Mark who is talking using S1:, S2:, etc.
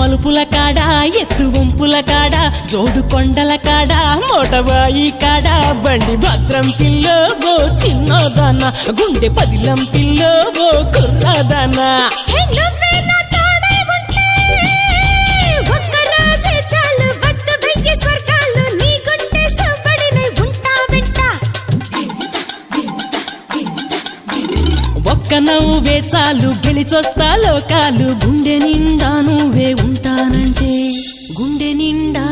S1: మలుపుల కాడ ఎత్తు వంపుల కాడ జోడు కొండల కాడ మోటబాయి కాడ బండి భద్రం పిల్లో ఓ చిన్నదాన గుండె పదిలం పిల్లో ఓ కుర్రదానా ఒక్క నవ్వే చాలు గెలిచొస్తా లోకాలు గుండె నిండా నువ్వే ఉంటానంటే గుండె నిండా